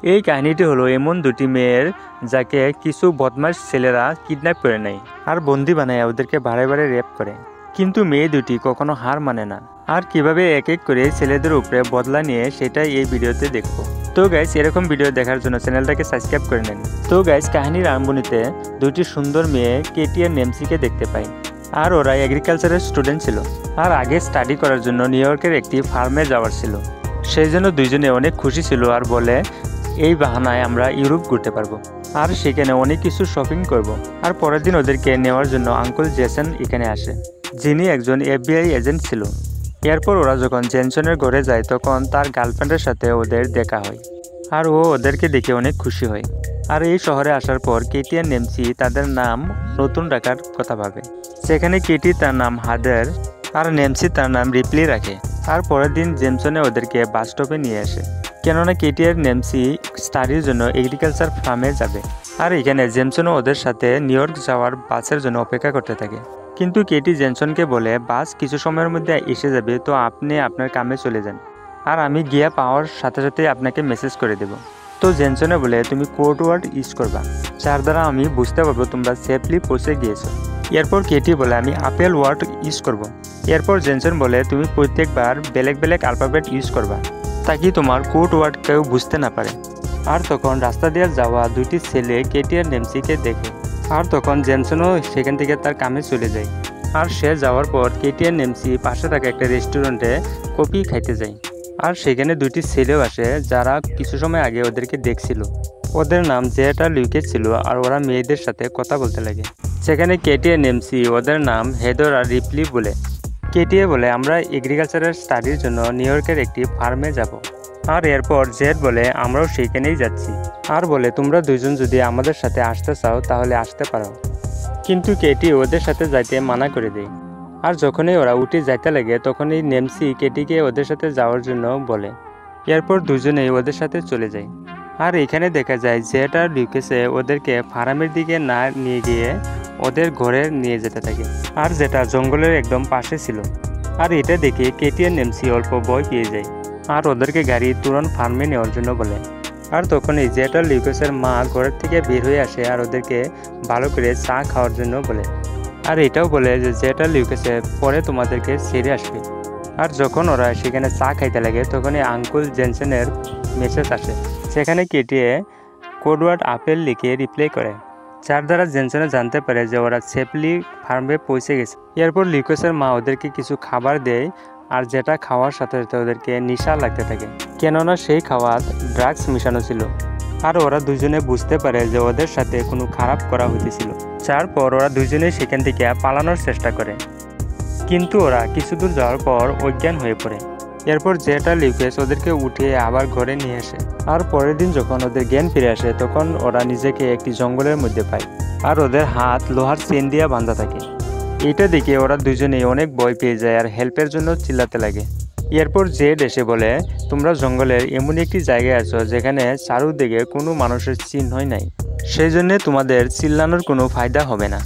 এই কাহিনীটি হলো এমন দুটি মেয়ের যাকে কিছু বদমাশ ছেলেরা কিডন্যাপ করে নেয় আর বন্দি বানায় ওদেরকে বারে বারে রেপ করে। কিন্তু মেয়ে দুটি কখনো হার মানে না। আর কিভাবে এক এক করে ছেলেদের উপরে বদলা নিয়ে সেটাই এই ভিডিওতে দেখবো। তো গাইস, এরকম ভিডিও দেখার জন্য চ্যানেলটাকে সাবস্ক্রাইব করে নেন। তো গাইস, কাহিনীর আরম্ভণিতে দুটি সুন্দর মেয়ে কেটি আর নেমসিকে দেখতে পাই। আর ওরা এগ্রিকালচারের স্টুডেন্ট ছিল আর আগে স্টাডি করার জন্য নিউ ইয়র্কের একটি ফার্মে যাওয়ার ছিল। সেই জন্য দুইজনে অনেক খুশি ছিল আর বলে এই বাহানায় আমরা ইউরোপ ঘুরতে পারবো আর সেখানে অনেক কিছু শপিং করব। আর পরের দিন ওদেরকে নেওয়ার জন্য আঙ্কেল জেসন এখানে আসে, যিনি একজন FBI এজেন্ট ছিল। এরপর ওরা যখন জেনসনের ঘরে যায় তখন তার গার্লফ্রেন্ডের সাথে ওদের দেখা হয় আর ও ওদেরকে দেখে অনেক খুশি হয়। আর এই শহরে আসার পর কেটি আর নেমসি তাদের নাম নতুন রাখার কথা ভাবে। সেখানে কেটি তার নাম হাদার আর নেমসি তার নাম রিপ্লি রাখে। আর পরের দিন জেমসনে ওদেরকে বাস স্টপে নিয়ে আসে, কেননা কেটি আর নেমসি স্টাডির জন্য এগ্রিকালচার ফার্মে যাবে। আর এখানে জেমসনও ওদের সাথে নিউ ইয়র্ক যাওয়ার বাসের জন্য অপেক্ষা করতে থাকে। কিন্তু কেটি জেনসনকে বলে বাস কিছু সময়ের মধ্যে এসে যাবে, তো আপনি আপনার কামে চলে যান আর আমি গিয়া পাওয়ার সাথে সাথে আপনাকে মেসেজ করে দেব। তো জেনসনে বলে তুমি কোড ওয়ার্ড ইউজ করবা, যার দ্বারা আমি বুঝতে পারবো তোমরা সেফলি পৌঁছে গিয়েছো। এরপর কেটি বলে আমি আপেল ওয়ার্ড ইউজ করব। এরপর জেনসন বলে তুমি প্রত্যেকবার বেলেগ বেলেগ অ্যালফাবেট ইউজ করবা, তাকি তোমার কোড ওয়ার্ড কেউ বুঝতে না পারে। আর তখন রাস্তা দিয়ে যাওয়া দুইটি ছেলে কেটি আর নেমসিকে দেখে। আর তখন জেনসনও সেখান থেকে তার কামে চলে যায়। আর সে যাওয়ার পর কেটি আর নেমসি পাশে থাকা একটা রেস্টুরেন্টে কফি খাইতে যায়। আর সেখানে দুটি ছেলেও আসে যারা কিছু সময় আগে ওদেরকে দেখছিল। ওদের নাম জেট আর লুইকে ছিল আর ওরা মেয়েদের সাথে কথা বলতে লাগে। সেখানে কেটি আর নেমসি ওদের নাম হেদর আর রিপ্লি বলে। কেটিএ বলে আমরা এগ্রিকালচারের স্টাডির জন্য নিউ ইয়র্কের একটি ফার্মে যাব। আর এরপর জেড বলে আমরাও সেখানেই যাচ্ছি আর বলে তোমরা দুইজন যদি আমাদের সাথে আসতে চাও তাহলে আসতে পারো। কিন্তু কেটি ওদের সাথে যাইতে মানা করে দেয়। আর যখনই ওরা উঠে যাইতে লাগে তখনই নেমসি কেটিকে ওদের সাথে যাওয়ার জন্য বলে। এরপর দুজনেই ওদের সাথে চলে যায়। আর এখানে দেখা যায় জেড আর লুকেসে ওদেরকে ফার্মের দিকে না নিয়ে গিয়ে ওদের ঘরে নিয়ে যেতে থাকে, আর যেটা জঙ্গলের একদম পাশে ছিল। আর এটা দেখে কেটি আর নেমসি অল্প ভয় পেয়ে যায় আর ওদেরকে গাড়ি তুরন্ত ফার্মে নেওয়ার জন্য বলে। আর তখনই জেড আর লুকেসের মা ঘরের থেকে বের হয়ে আসে আর ওদেরকে ভালো করে চা খাওয়ার জন্য বলে। আর এটাও বলে যে জেড আর লুকেসে পরে তোমাদেরকে ছেড়ে আসবে। আর যখন ওরা সেখানে চা খাইতে লাগে তখনই আঙ্কেল জেনসনের মেসেজ আসে। সেখানে কেটিয়ে কোডওয়ার্ড আপেল লিখে রিপ্লাই করে, যার দ্বারা জেনসনে জানতে পারে যে ওরা সেফলি ফার্মে পৌঁছে গেছে। এরপর লুকেসের মা ওদেরকে কিছু খাবার দেয় আর যেটা খাওয়ার সাথে সাথে ওদেরকে নেশা লাগতে থাকে, কেননা সেই খাওয়ার ড্রাগস মিশানো ছিল। আর ওরা দুজনে বুঝতে পারে যে ওদের সাথে কোনো খারাপ করা হইতেছিল। তারপর ওরা দুজনে সেখান থেকে পালানোর চেষ্টা করে, কিন্তু ওরা কিছু দূর যাওয়ার পর অজ্ঞান হয়ে পড়ে। এরপর জেড আর লুকেস ওদেরকে উঠিয়ে আবার ঘরে নিয়ে আসে। আর পরের দিন যখন ওদের জ্ঞান ফিরে আসে তখন ওরা নিজেকে একটি জঙ্গলের মধ্যে পায় আর ওদের হাত লোহার চেন দিয়ে বাঁধা থাকে। এটা দেখে ওরা দুজনেই অনেক ভয় পেয়ে যায় আর হেল্পের জন্য চিল্লাতে লাগে। এরপর জেড এসে বলে তোমরা জঙ্গলের এমন একটি জায়গায় আছো যেখানে চারুদিকে কোনো মানুষের চিহ্নই নাই, সেই জন্যে তোমাদের চিল্লানোর কোনো ফায়দা হবে না।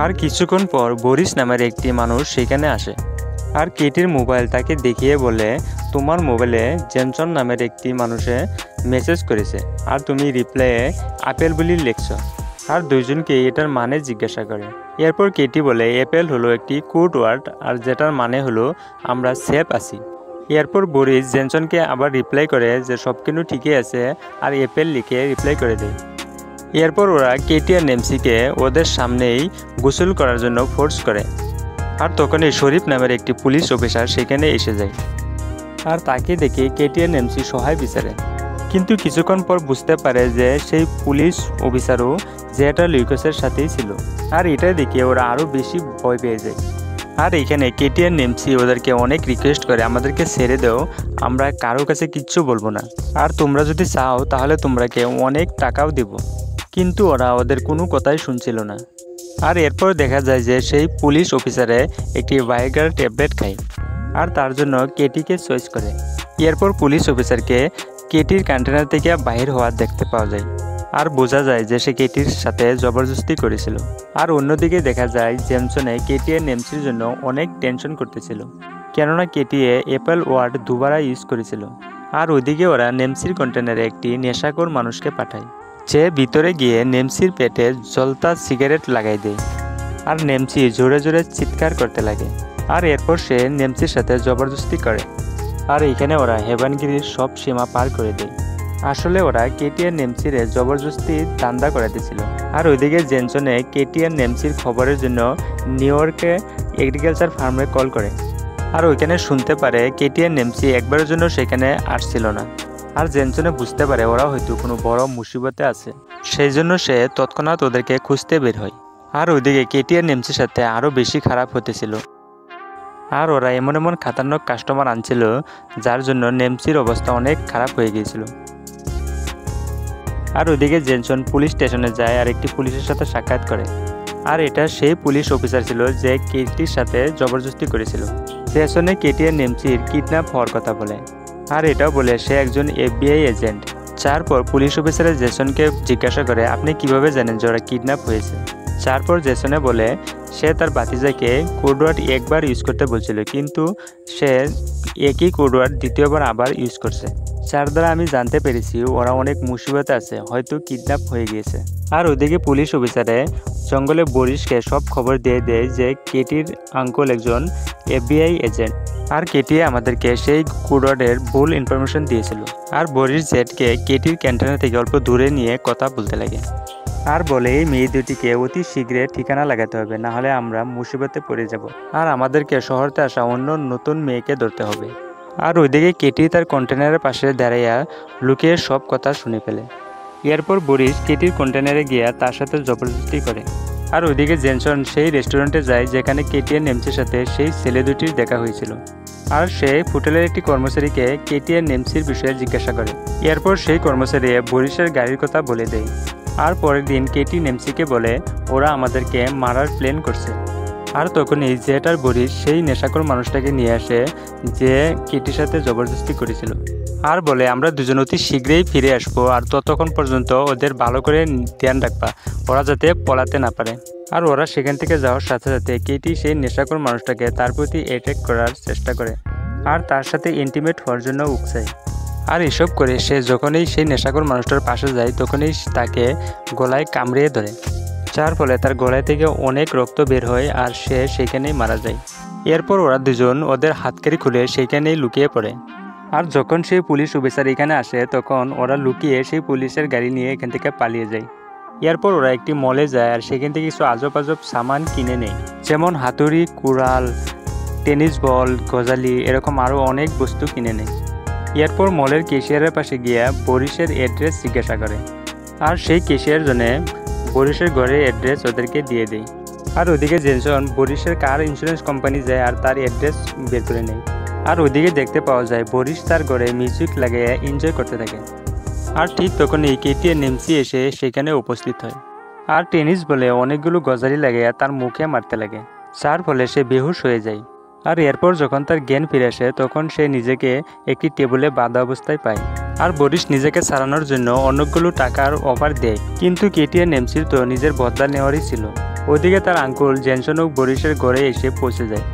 আর কিছুক্ষণ পর বরিস নামের একটি মানুষ সেখানে আসে আর কেটির মোবাইল তাকে দেখিয়ে বলে তোমার মোবাইলে জেনসন নামের একটি মানুষে মেসেজ করেছে আর তুমি রিপ্লাইয়ে আপেল বলে লিখছ। আর দুইজনকে এটার মানে জিজ্ঞাসা করে। এরপর কেটি বলে অ্যাপেল হলো একটি কোড ওয়ার্ড আর যেটার মানে হলো আমরা সেফ আছি। এরপর বরিস জেনসনকে আবার রিপ্লাই করে যে সব কিছু ঠিকই আছে আর অ্যাপেল লিখে রিপ্লাই করে দেয়। এরপর ওরা কেটি আর নেমসিকে ওদের সামনেই গোসল করার জন্য ফোর্স করে। আর তখনই শরীফ নামের একটি পুলিশ অফিসার সেখানে এসে যায় আর তাকে দেখে কেটি আর নেমসি সহায় বিচারে। কিন্তু কিছুক্ষণ পর বুঝতে পারে যে সেই পুলিশ অফিসারও জেড আর লুকেসের সাথেই ছিল। আর এটা দেখে ওরা আরও বেশি ভয় পেয়ে যায়। আর এখানে কেটি আর নেমসি ওদেরকে অনেক রিকোয়েস্ট করে আমাদেরকে ছেড়ে দাও, আমরা কারো কাছে কিচ্ছু বলবো না, আর তোমরা যদি চাও তাহলে তোমরাকে অনেক টাকাও দেব। কিন্তু ওরা ওদের কোনো কথাই শুনছিল না। আর এরপর দেখা যায় যে সেই পুলিশ অফিসারে একটি ভাইগার ট্যাবলেট খায় আর তার জন্য কেটিকে চয়েস করে। এরপর পুলিশ অফিসারকে কেটির কন্টেনার থেকে বাহির হওয়ার দেখতে পাওয়া যায় আর বোঝা যায় যে সে কেটির সাথে জবরদস্তি করেছিল। আর অন্যদিকে দেখা যায় জেমসনে কেটি আর নেমসির জন্য অনেক টেনশন করতেছিল, কেননা কেটিয়ে অ্যাপেল ওয়ার্ড দুবার ইউজ করেছিল। আর ওইদিকে ওরা নেমসির কন্টেনারে একটি নেশাখোর মানুষকে পাঠায়, যে ভিতরে গিয়ে নেমসির পেটে জ্বলতা সিগারেট লাগাই দেয়। আর নেমসি জোরে জোরে চিৎকার করতে লাগে। আর এরপর সে নেমসির সাথে জবরদস্তি করে। আর এখানে ওরা হেভানগিরির সব সীমা পার করে দেয়। আসলে ওরা কেটি আর নেমসিরে জবরদস্তি দান্দা করে দিয়েছিল। আর ওইদিকে জেনসনে কেটি আর নেমসির খবরের জন্য নিউ ইয়র্কে এগ্রিকালচার ফার্মে কল করে। আর ওইখানে শুনতে পারে কেটি আর নেমসি একবারের জন্য সেখানে আসছিল না। আর জেনসনে বুঝতে পারে ওরা হয়তো কোনো বড় মুসিবতে আছে, সেই জন্য সে তৎক্ষণাৎ ওদেরকে খুঁজতে বের হয়। আর ওইদিকে কেটি আর নেমসির সাথে আরও বেশি খারাপ হতেছিল। আর ওরা এমন এমন খাতারনাক কাস্টমার আনছিল যার জন্য নেমসির অবস্থা অনেক খারাপ হয়ে গিয়েছিল। আর ওইদিকে জেনসন পুলিশ স্টেশনে যায় আর একটি পুলিশের সাথে সাক্ষাৎ করে। আর এটা সেই পুলিশ অফিসার ছিল যে কেটির সাথে জবরদস্তি করেছিল। জেনসনে কেটি আর নেমসির কিডন্যাপ হওয়ার কথা বলে। আর এটাও বলে সে একজন FBI এজেন্ট। তারপর পুলিশ অফিসার জেসনকে জিজ্ঞাসা করে, আপনি কিভাবে জানেন যে ওরা কিডন্যাপ হয়েছে? তারপর জেসনে বলে সে তার ভাতিজাকে কোডওয়ার্ড একবার ইউজ করতে বলছিল, কিন্তু সে একই কোডওয়ার্ড দ্বিতীয়বার আবার ইউজ করছে। যার দ্বারা আমি জানতে পেরেছি ওরা অনেক মুসিবতে আছে, হয়তো কিডন্যাপ হয়ে গিয়েছে। আর ওদিকে পুলিশ অফিসারে জঙ্গলে বরিশকে সব খবর দিয়ে দেয় যে কেটির আঙ্কেল একজন FBI এজেন্ট। আর কেটি আমাদেরকে সেই কোডওয়ার্ডের ভুল ইনফরমেশন দিয়েছিল। আর বরিশ জেটকে কেটির ক্যান্টিনের থেকে অল্প দূরে নিয়ে কথা বলতে লাগে। আর বলে এই মেয়ে দুটিকে অতি শীঘ্রে ঠিকানা লাগাতে হবে, না হলে আমরা মুসিবতে পড়ে যাব। আর আমাদেরকে শহরতে আসা অন্য নতুন মেয়েকে ধরতে হবে। আর ওইদিকে কেটি তার কন্টেনারের পাশে দাঁড়াইয়া লুকিয়ে সব কথা শুনে ফেলে। এরপর বরিশ কেটির কন্টেনারে গিয়া তার সাথে জবরদস্তি করে। আর ওইদিকে জেনসন সেই রেস্টুরেন্টে যায় যেখানে কেটি আর নেমসির সাথে সেই ছেলে দুটির দেখা হয়েছিল। আর সে হোটেলের একটি কর্মচারীকে কেটি আর নেমসির বিষয়ে জিজ্ঞাসা করে। এরপর সেই কর্মচারী বরিশের গাড়ির কথা বলে দেয়। আর পরের দিন কেটি নেমসিকে বলে ওরা আমাদেরকে মারার প্ল্যান করছে। আর তখনই জেট আর বরিশ সেই নেশাখোর মানুষটাকে নিয়ে আসে যে কেটির সাথে জবরদস্তি করেছিল। আর বলে আমরা দুজন অতি শীঘ্রই ফিরে আসবো, আর ততক্ষণ পর্যন্ত ওদের ভালো করে ধ্যান রাখবা, ওরা যাতে পলাতে না পারে। আর ওরা সেখান থেকে যাওয়ার সাথে সাথে কেটি সেই নেশাখোর মানুষটাকে তার প্রতি অ্যাটাক করার চেষ্টা করে আর তার সাথে ইন্টিমেট হওয়ার জন্য উকসায়। আর এসব করে সে যখনই সেই নেশাখোর মানুষটার পাশে যায় তখনই তাকে গলায় কামড়িয়ে ধরে, যার ফলে তার গলায় থেকে অনেক রক্ত বের হয় আর সে সেখানেই মারা যায়। এরপর ওরা দুজন ওদের হাতকারি খুলে সেখানেই লুকিয়ে পড়ে। আর যখন সেই পুলিশ অফিসার এখানে আসে তখন ওরা লুকিয়ে সেই পুলিশের গাড়ি নিয়ে এখান থেকে পালিয়ে যায়। এরপর ওরা একটি মলে যায় আর সেখান থেকে কিছু আজব আজব সামান কিনে নেয়, যেমন হাতুড়ি, কুড়াল, টেনিস বল, গজালি, এরকম আরও অনেক বস্তু কিনে নেয়। এরপর মলের ক্যাশিয়ারের পাশে গিয়া বরিশের অ্যাড্রেস জিজ্ঞাসা করে। আর সেই ক্যাশিয়ার জন্যে বরিশের ঘরের অ্যাড্রেস ওদেরকে দিয়ে দেয়। আর ওদিকে জেনসন বরিশের কার ইন্স্যুরেন্স কোম্পানি যায় আর তার অ্যাড্রেস বের করে নেয়। আর ওদিকে দেখতে পাওয়া যায় বরিশ তার ঘরে মিউজিক লাগিয়ে এনজয় করতে থাকে। আর ঠিক তখনই কেটি আর নেমসি এসে সেখানে উপস্থিত হয়। আর টেনিস বলে অনেকগুলো গজালি লাগিয়ে তার মুখে মারতে লাগে, যার ফলে সে বেহুশ হয়ে যায়। আর এরপর যখন তার জ্ঞান ফিরে আসে তখন সে নিজেকে একটি টেবিলে বাঁধা অবস্থায় পায়। আর বরিশ নিজেকে ছাড়ানোর জন্য অনেকগুলো টাকার অফার দেয়, কিন্তু কেটি আর নেমসির তো নিজের বদলা নেওয়ারই ছিল। ওদিকে তার আঙ্কুল জেনসন বরিশের ঘরে এসে পৌঁছে যায়।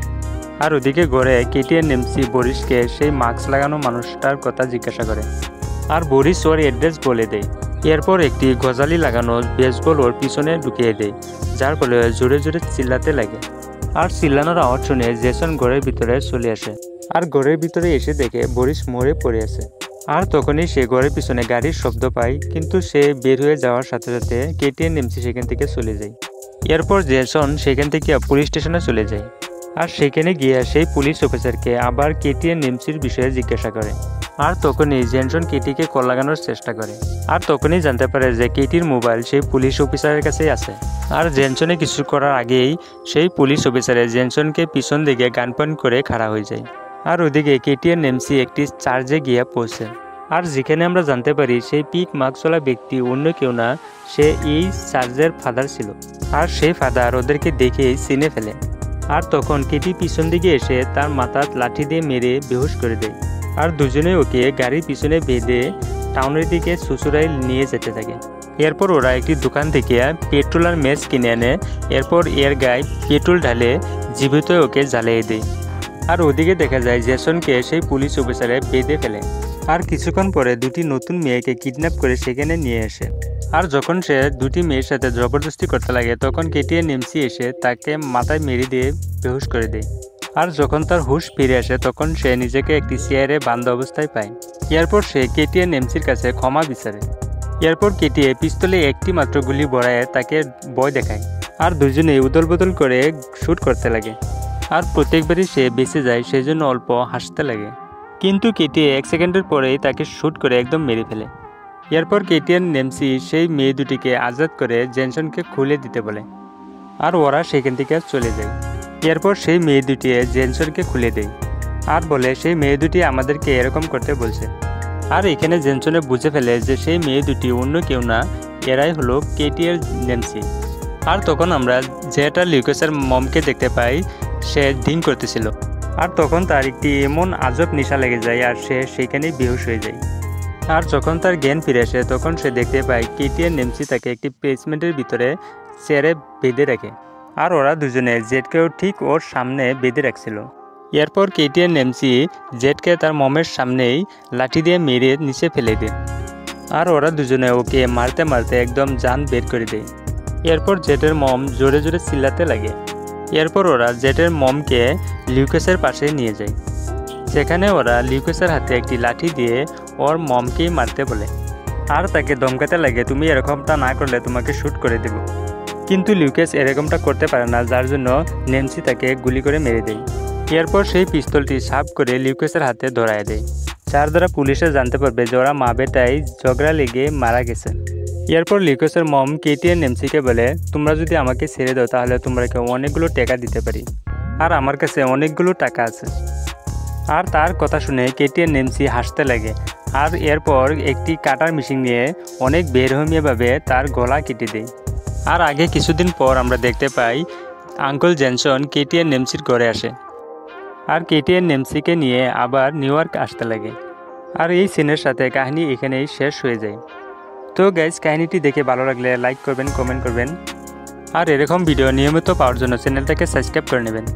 আর ওদিকে ঘরে কেটি আর নেমসি বরিশকে সেই মাস্ক লাগানো মানুষটার কথা জিজ্ঞাসা করে। আর বরিশ ওর অ্যাড্রেস বলে দেয়। এরপর একটি গজালি লাগানো বেসবল ওর পিছনে ঢুকিয়ে দেয়, যার ফলে জোরে জোরে চিল্লাতে লাগে। আর চিল্লানোর আওয়াজ শুনে জেসন ঘরের ভিতরে চলে আসে। আর ঘরের ভিতরে এসে দেখে বরিশ মরে পড়ে আছে। আর তখনই সে ঘরের পিছনে গাড়ির শব্দ পায়, কিন্তু সে বের হয়ে যাওয়ার সাথে সাথে কেটি আর নেমসি সেখান থেকে চলে যায়। এরপর জেসন সেখান থেকে পুলিশ স্টেশনে চলে যায়। আর সেখানে গিয়ে সেই পুলিশ অফিসারকে আবার কেটি আর নেমসির বিষয়ে জিজ্ঞাসা করে। আর তখনই জেনসন কেটিকে কল লাগানোর চেষ্টা করে। আর তখনই জানতে পারে যে কেটির মোবাইল সেই পুলিশ অফিসারের কাছেই আছে। আর জেনসনে কিছু করার আগেই সেই পুলিশ অফিসারে জেনসনকে পিছন দিকে গান পয়েন্ট করে খাড়া হয়ে যায়। আর ওদিকে কেটি আর নেমসি একটি চার্জে গিয়ে পৌঁছে। আর যেখানে আমরা জানতে পারি সেই পিক মাস্কওয়ালা ব্যক্তি অন্য কেউ না, সে এই চার্জের ফাদার ছিল। আর সেই ফাদার ওদেরকে দেখেই চিনে ফেলে। আর তখন কেটি পিছন দিকে এসে তার মাথার লাঠি দিয়ে মেরে বেহুশ করে দেয়। আর দুজনে ওকে গাড়ির পিছনে বেঁধে টাউনের দিকে শ্বশুরাই নিয়ে যেতে থাকে। এরপর ওরা একটি দোকান থেকে পেট্রোল আর ম্যাচ কিনে আনে। এরপর এর গায়ে পেট্রোল ঢালে জীবিত ওকে জ্বালিয়ে দেয়। আর ওদিকে দেখা যায় জেসনকে সেই পুলিশ অফিসারে বেঁধে ফেলে। আর কিছুক্ষণ পরে দুটি নতুন মেয়েকে কিডন্যাপ করে সেখানে নিয়ে আসে। আর যখন সে দুটি মেয়ের সাথে জবরদস্তি করতে লাগে তখন কেটিএন এমসি এসে তাকে মাথায় মেরে দিয়ে বেহুশ করে দেয়। আর যখন তার হুঁশ ফিরে আসে তখন সে নিজেকে একটি চেয়ারে বান্ধা অবস্থায় পায়। এরপর সে কেটিএন এমসির কাছে ক্ষমা বিচারে। এরপর কেটিএ পিস্তলে একটি মাত্র গুলি ভরায় তাকে ভয় দেখায়। আর দুজনেই উদল বদল করে শ্যুট করতে লাগে। আর প্রত্যেকবারই সে বেঁচে যায়, সেজন্য অল্প হাসতে লাগে। কিন্তু কেটিএ 1 সেকেন্ডের পরেই তাকে শ্যুট করে একদম মেরে ফেলে। এরপর কেটিএন এমসি সেই মেয়ে দুটিকে আজাদ করে জেনসনকে খুলে দিতে বলে। আর ওরা সেখান থেকে চলে যায়। এরপর সেই মেয়ে দুটি জেনসনকে খুলে দেয় আর বলে সেই মেয়ে দুটি আমাদেরকে এরকম করতে বলছে। আর এখানে জেনসনে বুঝে ফেলে যে সেই মেয়ে দুটি অন্য কেউ না, এরাই হলো কেটিএল নেমসি। আর তখন আমরা জেট আর লিউকাসের মমকে দেখতে পাই, সে ডিং করতেছিল। আর তখন তার একটি এমন আজব নেশা লেগে যায় আর সে সেখানেই বেহুশ হয়ে যায়। আর যখন তার জ্ঞান ফিরে আসে তখন সে দেখতে পায় কেটিএন নেমসি তাকে একটি বেসমেন্টের ভিতরে চেয়ারে বেঁধে রাখে। আর ওরা দুজনে জেটকেও ঠিক ওর সামনে বেঁধে রাখছিল। এরপর কেটিএন নেমসি জেটকে তার মমের সামনেই লাঠি দিয়ে মেরে নিচে ফেলে দেয়। আর ওরা দুজনে ওকে মারতে মারতে একদম জান বের করে দেয়। এরপর জেটের মম জোরে জোরে চিল্লাতে লাগে। এরপর ওরা জেটের মমকে লিউকাসের পাশে নিয়ে যায়, সেখানে ওরা লিউকাসের হাতে একটি লাঠি দিয়ে ওর মমকেই মারতে বলে। আর তাকে ধমকাতে লাগে, তুমি এরকমটা না করলে তোমাকে শ্যুট করে দেব। কিন্তু লিউকাস এরকমটা করতে পারে না, যার জন্য নেমসি তাকে গুলি করে মেরে দেয়। এরপর সেই পিস্তলটি সাফ করে লিউকাসের হাতে ধরায় দেয়, যার দ্বারা পুলিশে জানতে পারবে যে ওরা মা বেটাই ঝগড়া লেগে মারা গেছে। এরপর লিউকাসের মম কেটিএন নেমসিকে বলে, তোমরা যদি আমাকে ছেড়ে দাও তাহলে তোমরাকে অনেকগুলো টাকা দিতে পারি, আর আমার কাছে অনেকগুলো টাকা আছে। আর তার কথা শুনে কেটিএন নেমসি হাসতে লাগে। আর এরপর একটি কাটার মেশিন নিয়ে অনেক বেরহমিয়াভাবে তার গলা কেটে দেয়। আর আগে কিছুদিন পর আমরা দেখতে পাই আঙ্কেল জেনসন কেটিএন নেমসির ঘরে আসে। আর কেটিএন নেমসিকে নিয়ে আবার নিউ ইয়র্ক আসতে লাগে। আর এই সিনের সাথে কাহিনী এখানেই শেষ হয়ে যায়। তো গাইজ, কাহিনীটি দেখে ভালো লাগলে লাইক করবেন, কমেন্ট করবেন। আর এরকম ভিডিও নিয়মিত পাওয়ার জন্য চ্যানেলটাকে সাবস্ক্রাইব করে নেবেন।